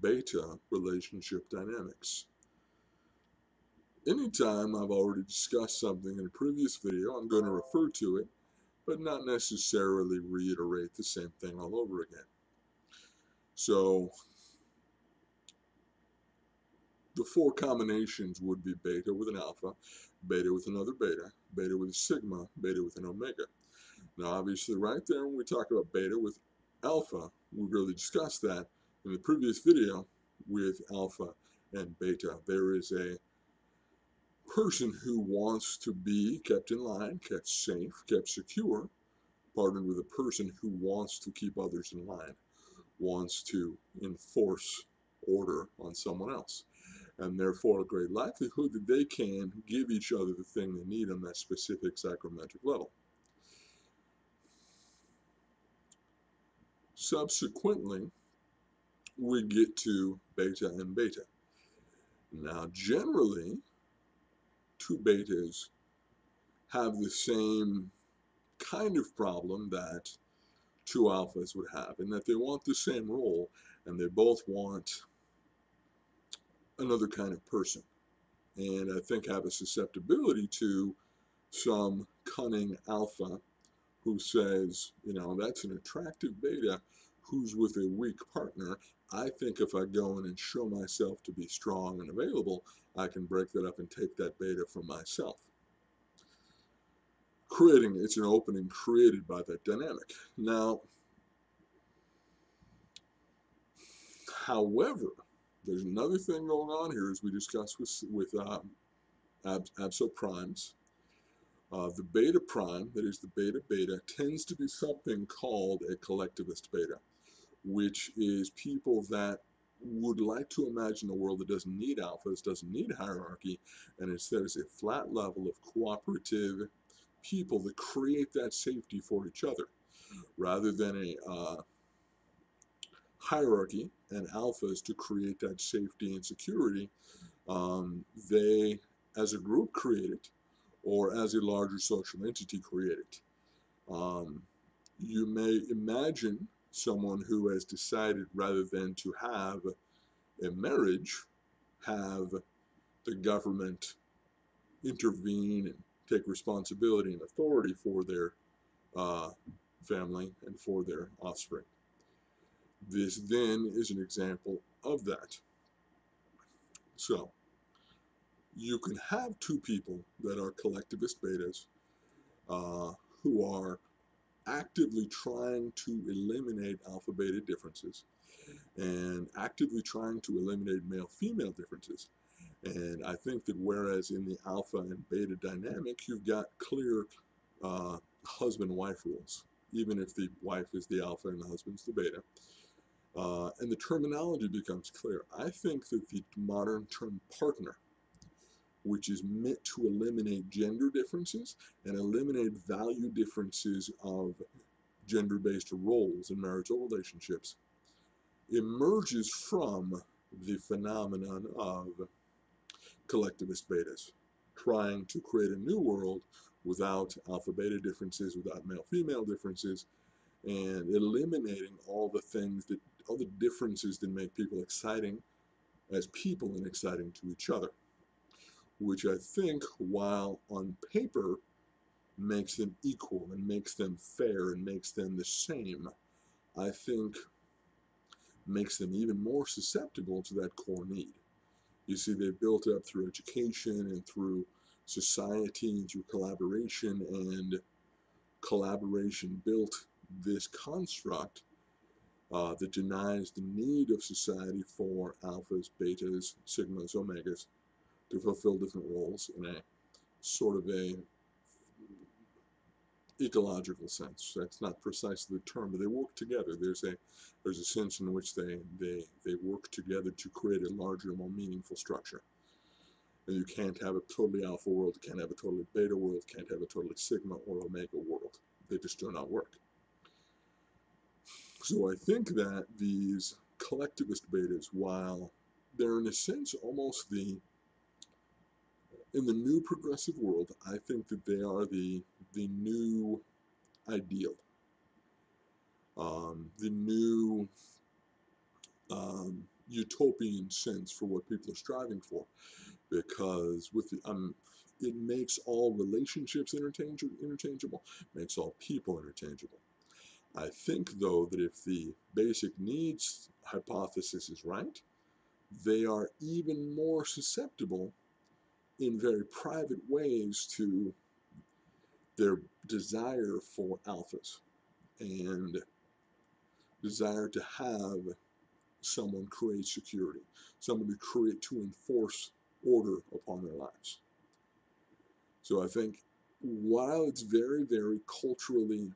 alpha-beta relationship dynamics. Anytime I've already discussed something in a previous video, I'm going to refer to it, but not necessarily reiterate the same thing all over again. So the four combinations would be beta with an alpha, beta with another beta, beta with a sigma, beta with an omega. Now obviously right there when we talk about beta with alpha, we really discussed that in the previous video with alpha and beta. There is a person who wants to be kept in line, kept safe, kept secure, partnered with a person who wants to keep others in line, wants to enforce order on someone else, and therefore a great likelihood that they can give each other the thing they need on that specific psychometric level. Subsequently, we get to beta and beta. Now, generally, two betas have the same kind of problem that two alphas would have, in that they want the same role and they both want another kind of person, and I think have a susceptibility to some cunning alpha who says, you know, that's an attractive beta who's with a weak partner. I think if I go in and show myself to be strong and available, I can break that up and take that beta for myself. It's an opening created by that dynamic. Now, however, there's another thing going on here, as we discussed with abso primes. The beta prime, that is the beta beta, tends to be something called a collectivist beta, which is people that would like to imagine a world that doesn't need alphas, doesn't need hierarchy, and instead is a flat level of cooperative people that create that safety for each other, rather than a hierarchy and alphas to create that safety and security. They, as a group, create it, or as a larger social entity, create it. You may imagine someone who has decided, rather than to have a marriage, have the government intervene and take responsibility and authority for their family and for their offspring. This then is an example of that. So you can have two people that are collectivist betas who are actively trying to eliminate alpha beta differences and actively trying to eliminate male-female differences. And I think that whereas in the alpha and beta dynamic, you've got clear husband-wife rules, even if the wife is the alpha and the husband's the beta. And the terminology becomes clear. I think that the modern term partner, which is meant to eliminate gender differences and eliminate value differences of gender-based roles in marital relationships, emerges from the phenomenon of collectivist betas trying to create a new world without alpha beta differences, without male female differences, and eliminating all the differences that make people exciting as people and exciting to each other, which I think, while on paper makes them equal and makes them fair and makes them the same, I think makes them even more susceptible to that core need. You see, they've built up through education and through society and through collaboration, and collaboration built this construct that denies the need of society for alphas, betas, sigmas, omegas to fulfill different roles in a sort of a ecological sense. That's not precisely the term, but they work together. There's a sense in which they work together to create a larger, more meaningful structure. And you can't have a totally alpha world, you can't have a totally beta world, you can't have a totally sigma or omega world. They just do not work. So I think that these collectivist betas, while they're in a sense almost in the new progressive world, I think that they are the new ideal, the new utopian sense for what people are striving for, because with the it makes all relationships interchangeable, makes all people interchangeable. I think, though, that if the basic needs hypothesis is right, they are even more susceptible in very private ways to their desire for alphas and desire to have someone create security, someone to enforce order upon their lives. So I think while it's very, very culturally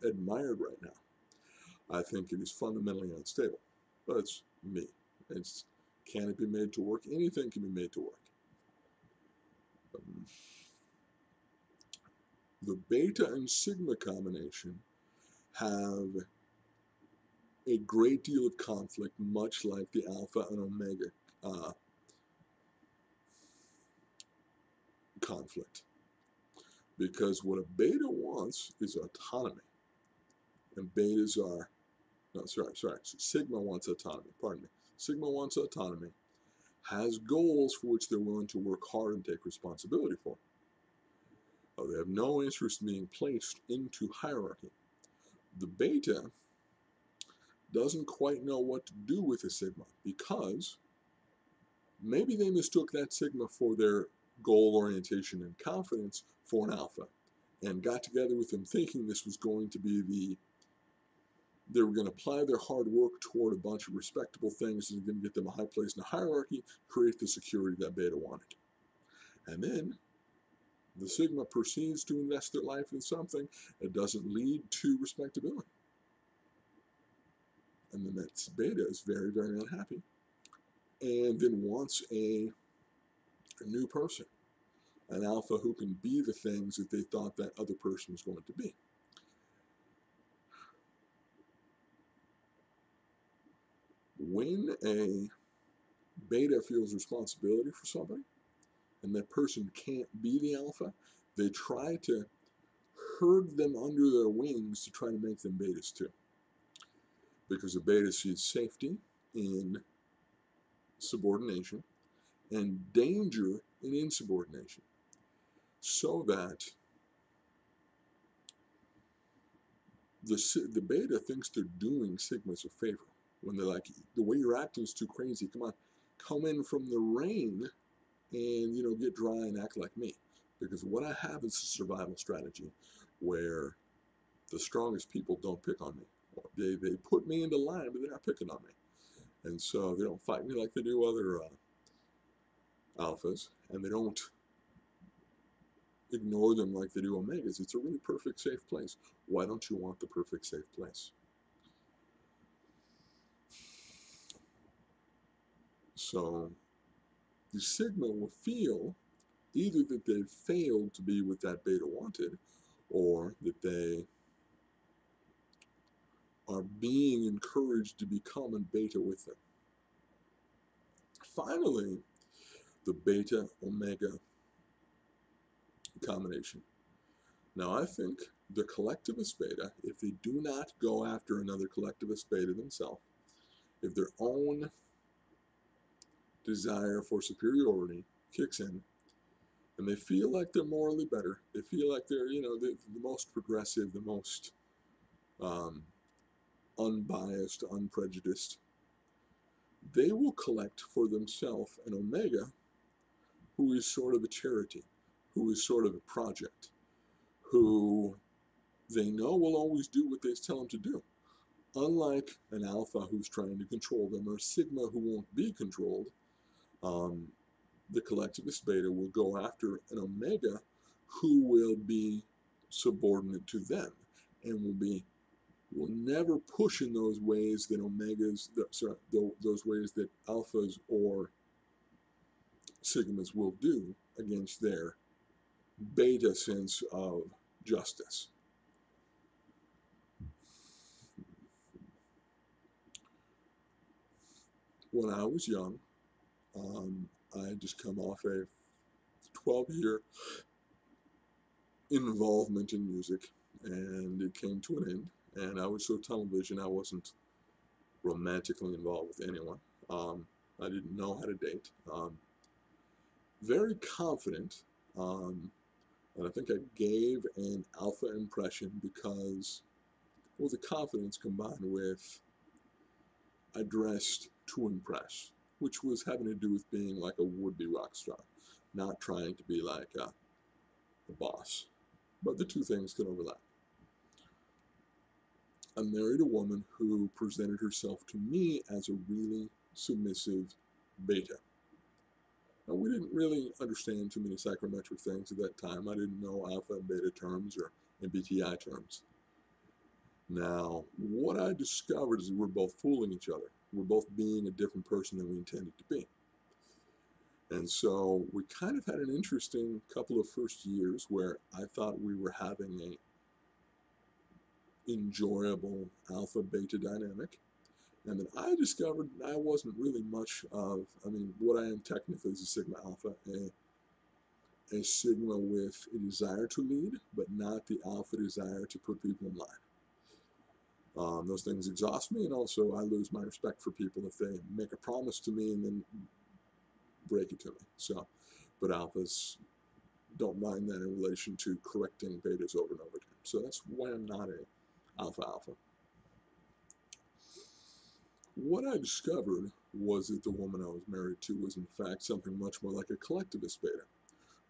admired right now, I think it is fundamentally unstable. But it's me. It's can it be made to work? Anything can be made to work. Um, the beta and sigma combination have a great deal of conflict, much like the alpha and omega uh, conflict. Because what a beta wants is autonomy. And betas are, no, sorry, sigma wants autonomy, pardon me. Sigma wants autonomy, has goals for which they're willing to work hard and take responsibility for. They have no interest in being placed into hierarchy. The beta doesn't quite know what to do with a sigma because maybe they mistook that sigma for their goal orientation and confidence for an alpha and got together with them thinking this was going to be they were going to apply their hard work toward a bunch of respectable things and going to get them a high place in the hierarchy, create the security that beta wanted. And then the sigma proceeds to invest their life in something that doesn't lead to respectability. And then that beta is very, very unhappy and then wants a new person, an alpha who can be the things that they thought that other person was going to be. When a beta feels responsibility for somebody and that person can't be the alpha, they try to herd them under their wings to try to make them betas too. Because a beta sees safety in subordination and danger in insubordination. So that the beta thinks they're doing sigmas a favor when they're like, the way you're acting is too crazy. Come on, come in from the rain and get dry and act like me. Because what I have is a survival strategy where the strongest people don't pick on me. They put me into line, but they're not picking on me. And so they don't fight me like they do other alphas, and they don't ignore them like they do omegas. It's a really perfect, safe place. Why don't you want the perfect, safe place? So the sigma will feel either that they've failed to be what that beta wanted, or that they are being encouraged to become a beta with them. Finally, the beta omega combination. Now, I think the collectivist beta, if they do not go after another collectivist beta themselves, if their own desire for superiority kicks in, and they feel like they're morally better, they feel like they're, the most progressive, the most unbiased, unprejudiced, they will collect for themselves an omega who is sort of a charity, who is sort of a project, who they know will always do what they tell them to do. Unlike an alpha who's trying to control them, or a sigma who won't be controlled, the collectivist beta will go after an omega who will be subordinate to them and will never push in those ways that those ways that alphas or sigmas will do against their beta sense of justice. When I was young, I had just come off a 12-year involvement in music, and it came to an end. And I was so tunnel vision, I wasn't romantically involved with anyone. I didn't know how to date. Very confident, and I think I gave an alpha impression because, well, the confidence combined with I dressed to impress, which was having to do with being like a would-be rock star, not trying to be like a boss. But the two things can overlap. I married a woman who presented herself to me as a really submissive beta. Now, we didn't really understand too many psychometric things at that time. I didn't know alpha and beta terms or MBTI terms. Now, what I discovered is that we're both fooling each other. We're both being a different person than we intended to be. And so we kind of had an interesting couple of first years where I thought we were having a enjoyable alpha beta dynamic. And then I discovered I wasn't really much of, I mean, what I am technically is a sigma alpha, a sigma with a desire to lead, but not the alpha desire to put people in line. Those things exhaust me, and also I lose my respect for people if they make a promise to me and then break it to me. So, but alphas don't mind that in relation to correcting betas over and over again. So that's why I'm not a alpha. What I discovered was that the woman I was married to was in fact something much more like a collectivist beta,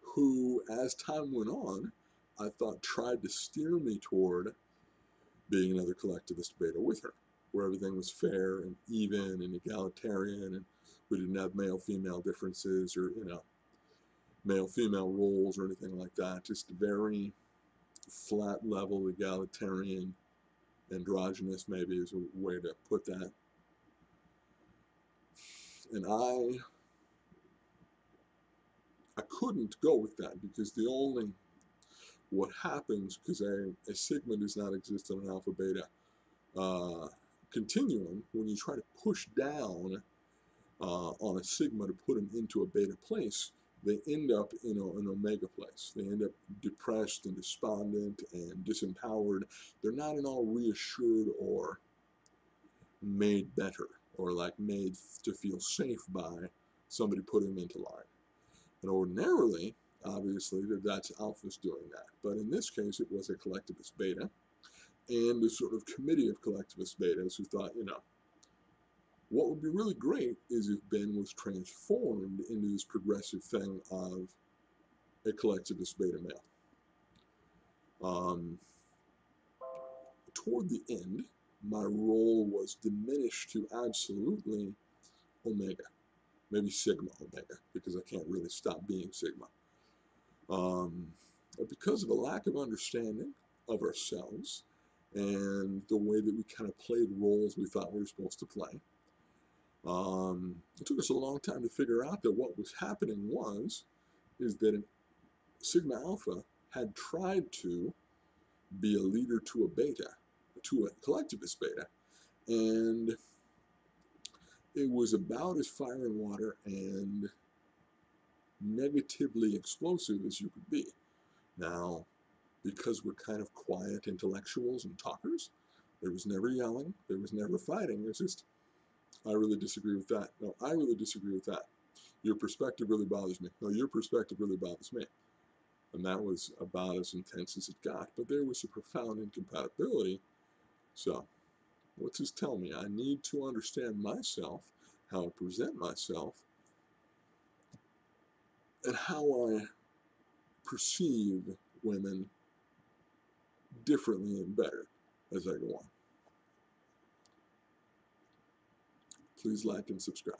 who, as time went on, I thought tried to steer me toward being another collectivist beta with her, where everything was fair and even and egalitarian, and we didn't have male-female differences or, male-female roles or anything like that. Just very flat level, egalitarian, androgynous maybe is a way to put that. And I couldn't go with that because what happens, because a sigma does not exist in an alpha beta continuum, when you try to push down on a sigma to put them into a beta place, they end up in an omega place. They end up depressed and despondent and disempowered. They're not at all reassured or made better or like made to feel safe by somebody putting them into line. And ordinarily, obviously, that's alphas doing that. But in this case, it was a collectivist beta and a sort of committee of collectivist betas who thought, what would be really great is if Ben was transformed into this progressive thing of a collectivist beta male. Toward the end, my role was diminished to absolutely omega, maybe sigma omega, because I can't really stop being sigma. Because of a lack of understanding of ourselves and the way that we kind of played roles we thought we were supposed to play, it took us a long time to figure out that what was happening is that a sigma alpha had tried to be a leader to a beta, to a collectivist beta, and it was about as fire and water and negatively explosive as you could be. Now, because we're kind of quiet intellectuals and talkers, there was never yelling, there was never fighting. It's just, I really disagree with that. No, I really disagree with that. Your perspective really bothers me. No, your perspective really bothers me. And that was about as intense as it got. But there was a profound incompatibility. So, what's this tell me? I need to understand myself, how I present myself, and how I perceive women differently and better as I go on. Please like and subscribe.